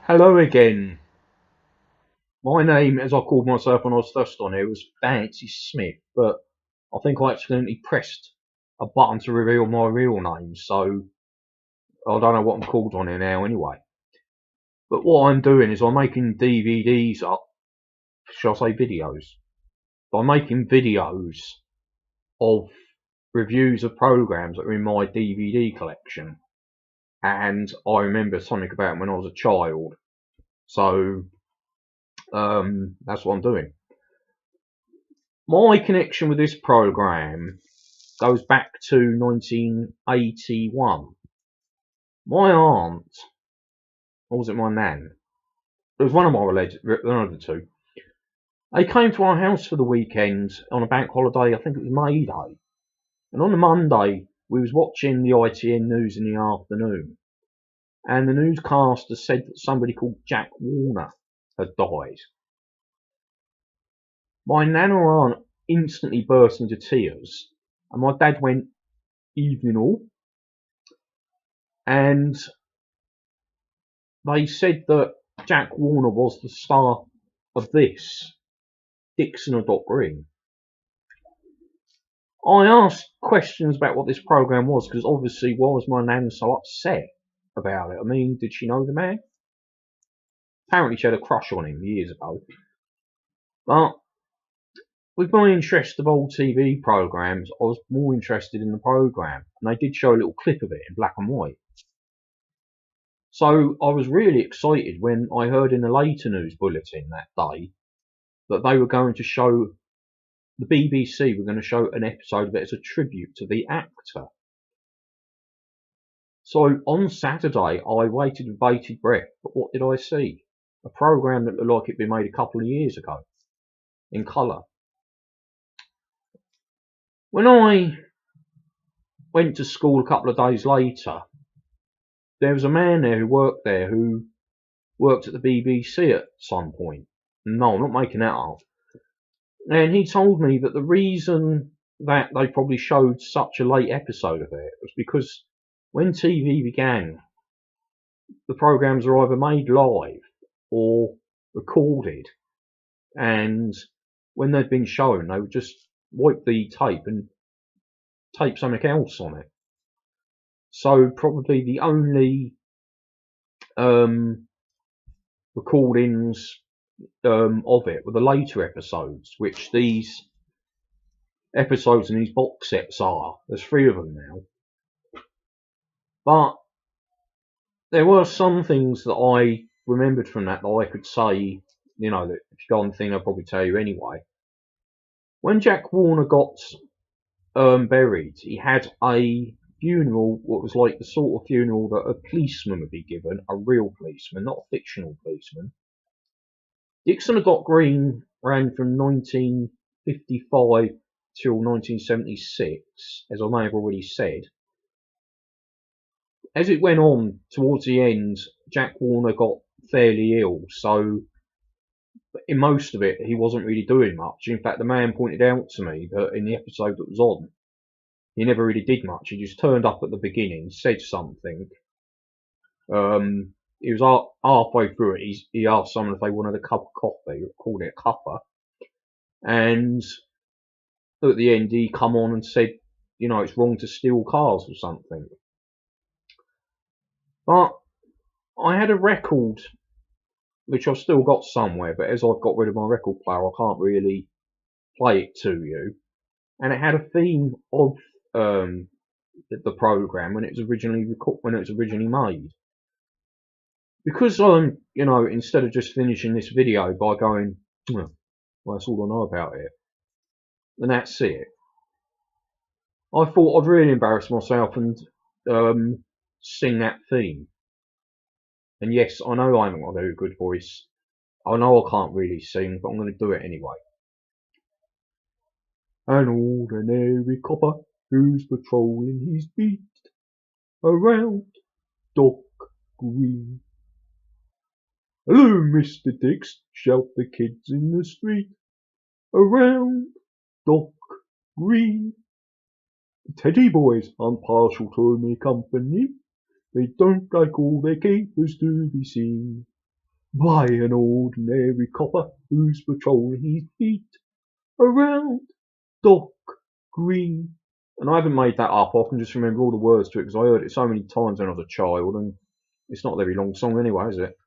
Hello again. My name, as I called myself when I was first on here, was Fancy Smith, but I think I accidentally pressed a button to reveal my real name, so I don't know what I'm called on here now anyway. But what I'm doing is I'm making DVDs up, shall I say videos? I'm making videos of reviews of programs that are in my DVD collection, and I remember something about them when I was a child, so that's what I'm doing. My connection with this program goes back to 1981. My aunt, or was it my nan? It was one of the two. They came to our house for the weekend on a bank holiday. I think it was May Day. And on the Monday, we was watching the ITN news in the afternoon. And the newscaster said that somebody called Jack Warner had died. My nan or aunt instantly burst into tears. And my dad went, "Evening all." And they said that Jack Warner was the star of this, Dixon or Green. I asked questions about what this program was because obviously why was my nan so upset about it? I mean, did she know the man? Apparently she had a crush on him years ago. But with my interest of old TV programs, I was more interested in the program, and they did show a little clip of it in black and white. So I was really excited when I heard in the later news bulletin that day that they were going to show, the BBC were going to show an episode of it as a tribute to the actor. So on Saturday, I waited with bated breath, but what did I see? A programme that looked like it'd been made a couple of years ago, in colour. When I went to school a couple of days later, there was a man there who worked at the BBC at some point. No, I'm not making that up. And he told me that the reason that they probably showed such a late episode of it was because when TV began, the programs were either made live or recorded, and when they'd been shown, they would just wipe the tape and tape something else on it. So probably the only recordings of it were the later episodes, which these episodes in these box sets are. There's 3 of them now. But there were some things that I remembered from that I could say, that if you go on the thing, I'll probably tell you anyway. When Jack Warner got buried, he had a funeral, what was like the sort of funeral that a policeman would be given, a real policeman, not a fictional policeman. Dixon and Green ran from 1955 till 1976, as I may have already said. As it went on towards the end, Jack Warner got fairly ill, so in most of it he wasn't really doing much. In fact, the man pointed out to me that in the episode that was on, he never really did much. He just turned up at the beginning, said something. He was halfway through it. He asked someone if they wanted a cup of coffee, called it a cuppa, and at the end he come on and said, it's wrong to steal cars or something. But I had a record, which I've still got somewhere, but as I've got rid of my record player, I can't really play it to you. And it had a theme of the program when it was originally made. Because I'm, instead of just finishing this video by going, well, that's all I know about it, and that's it, I thought I'd really embarrass myself and sing that theme. And yes, I know I haven't got a very good voice. I know I can't really sing, but I'm going to do it anyway. An ordinary copper who's patrolling his beat around Dock Green. "Hello, Mr. Dix," shout the kids in the street around Dock Green. "The Teddy boys aren't partial to me company. They don't like all their capers to be seen. by an ordinary copper who's patrolling his beat around Dock Green. And I haven't made that up. I can just remember all the words to it because I heard it so many times when I was a child, and it's not a very long song anyway, is it?